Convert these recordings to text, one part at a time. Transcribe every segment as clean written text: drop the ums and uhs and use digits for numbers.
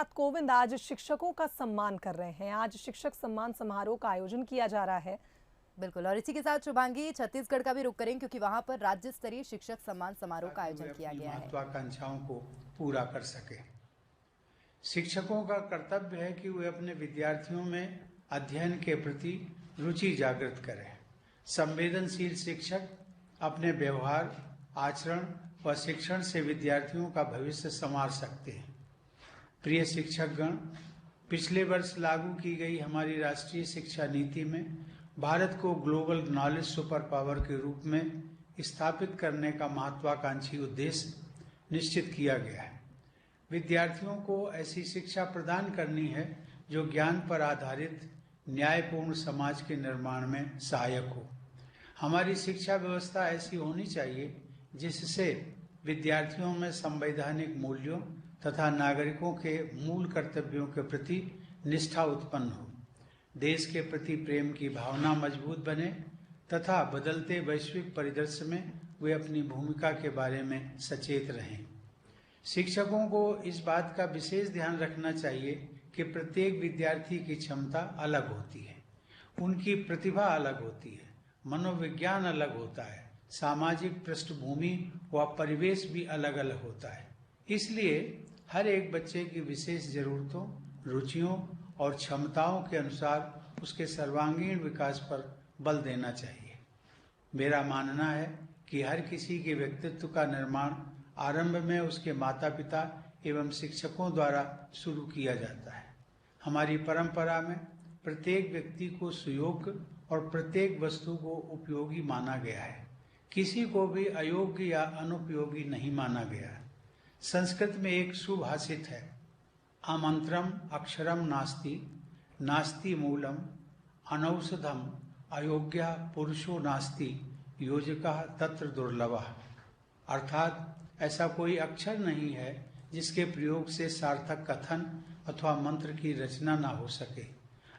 कोविंद आज शिक्षकों का सम्मान कर रहे हैं। आज शिक्षक सम्मान समारोह का आयोजन किया जा रहा है। बिल्कुल, और इसी के साथ शुभांगी छत्तीसगढ़ का भी रुख करें क्योंकि वहां पर राज्य स्तरीय शिक्षक सम्मान समारोह का आयोजन किया गया है। महत्वाकांक्षाओं को पूरा कर सके। शिक्षकों का कर्तव्य है कि वे अपने विद्यार्थियों में अध्ययन के प्रति रुचि जागृत करें। संवेदनशील शिक्षक अपने व्यवहार, आचरण व शिक्षण से विद्यार्थियों का भविष्य संवार सकते हैं। प्रिय शिक्षकगण, पिछले वर्ष लागू की गई हमारी राष्ट्रीय शिक्षा नीति में भारत को ग्लोबल नॉलेज सुपर पावर के रूप में स्थापित करने का महत्वाकांक्षी उद्देश्य निश्चित किया गया है। विद्यार्थियों को ऐसी शिक्षा प्रदान करनी है जो ज्ञान पर आधारित न्यायपूर्ण समाज के निर्माण में सहायक हो। हमारी शिक्षा व्यवस्था ऐसी होनी चाहिए जिससे विद्यार्थियों में संवैधानिक मूल्यों तथा नागरिकों के मूल कर्तव्यों के प्रति निष्ठा उत्पन्न हो, देश के प्रति प्रेम की भावना मजबूत बने तथा बदलते वैश्विक परिदृश्य में वे अपनी भूमिका के बारे में सचेत रहें। शिक्षकों को इस बात का विशेष ध्यान रखना चाहिए कि प्रत्येक विद्यार्थी की क्षमता अलग होती है, उनकी प्रतिभा अलग होती है, मनोविज्ञान अलग होता है, सामाजिक पृष्ठभूमि व परिवेश भी अलग अलग होता है। इसलिए हर एक बच्चे की विशेष जरूरतों, रुचियों और क्षमताओं के अनुसार उसके सर्वांगीण विकास पर बल देना चाहिए। मेरा मानना है कि हर किसी के व्यक्तित्व का निर्माण आरंभ में उसके माता पिता एवं शिक्षकों द्वारा शुरू किया जाता है। हमारी परंपरा में प्रत्येक व्यक्ति को सुयोग्य और प्रत्येक वस्तु को उपयोगी माना गया है। किसी को भी अयोग्य या अनुपयोगी नहीं माना गया है। संस्कृत में एक सुभाषित है, आमंत्रम अक्षरम नास्ति, नास्ति मूलम अनौषधम, अयोग्य पुरुषो नास्ति, योजकः तत्र दुर्लभः। अर्थात ऐसा कोई अक्षर नहीं है जिसके प्रयोग से सार्थक कथन अथवा मंत्र की रचना ना हो सके।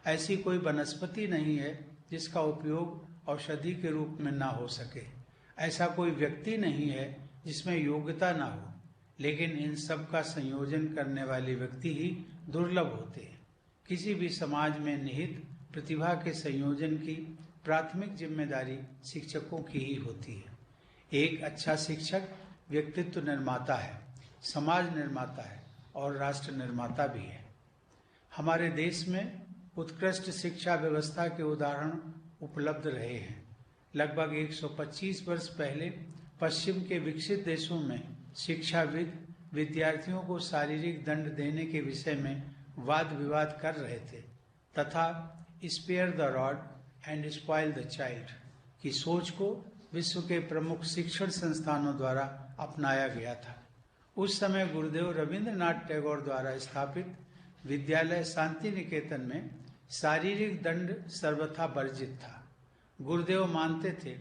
ऐसी कोई वनस्पति नहीं है जिसका उपयोग औषधि के रूप में ना हो सके। ऐसा कोई व्यक्ति नहीं है जिसमें योग्यता ना हो, लेकिन इन सब का संयोजन करने वाले व्यक्ति ही दुर्लभ होते हैं। किसी भी समाज में निहित प्रतिभा के संयोजन की प्राथमिक जिम्मेदारी शिक्षकों की ही होती है। एक अच्छा शिक्षक व्यक्तित्व निर्माता है, समाज निर्माता है और राष्ट्र निर्माता भी है। हमारे देश में उत्कृष्ट शिक्षा व्यवस्था के उदाहरण उपलब्ध रहे हैं। लगभग 125 वर्ष पहले पश्चिम के विकसित देशों में शिक्षाविद विद्यार्थियों को शारीरिक दंड देने के विषय में वाद विवाद कर रहे थे तथा spare the rod and spoil the child की सोच को विश्व के प्रमुख शिक्षण संस्थानों द्वारा अपनाया गया था। उस समय गुरुदेव रविंद्रनाथ टैगोर द्वारा स्थापित विद्यालय शांति निकेतन में शारीरिक दंड सर्वथा वर्जित था। गुरुदेव मानते थे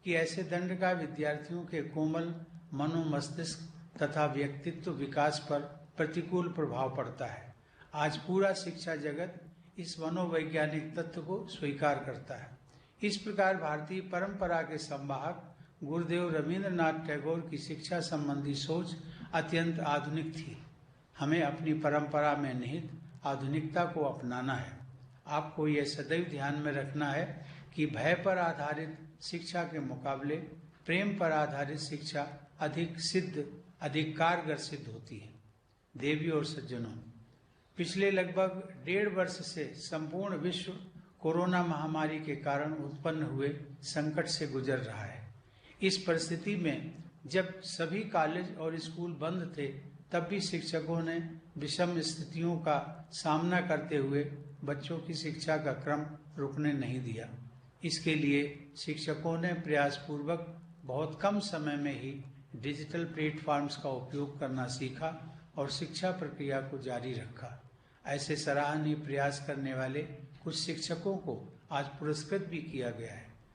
कि ऐसे दंड का विद्यार्थियों के कोमल मनोमस्तिष्क तथा व्यक्तित्व विकास पर प्रतिकूल प्रभाव पड़ता है। आज पूरा शिक्षा जगत इस मनोवैज्ञानिक तत्व को स्वीकार करता है। इस प्रकार भारतीय परंपरा के संवाहक गुरुदेव रविंद्रनाथ टैगोर की शिक्षा संबंधी सोच अत्यंत आधुनिक थी। हमें अपनी परंपरा में निहित आधुनिकता को अपनाना है। आपको यह सदैव ध्यान में रखना है कि भय पर आधारित शिक्षा के मुकाबले प्रेम पर आधारित शिक्षा अधिक कारगर सिद्ध होती है। देवियों और सज्जनों, पिछले लगभग 1.5 वर्ष से संपूर्ण विश्व कोरोना महामारी के कारण उत्पन्न हुए संकट से गुजर रहा है। इस परिस्थिति में जब सभी कॉलेज और स्कूल बंद थे, तब भी शिक्षकों ने विषम स्थितियों का सामना करते हुए बच्चों की शिक्षा का क्रम रुकने नहीं दिया। इसके लिए शिक्षकों ने प्रयासपूर्वक बहुत कम समय में ही डिजिटल प्लेटफॉर्म्स का उपयोग करना सीखा और शिक्षा प्रक्रिया को जारी रखा। ऐसे सराहनीय प्रयास करने वाले कुछ शिक्षकों को आज पुरस्कृत भी किया गया है।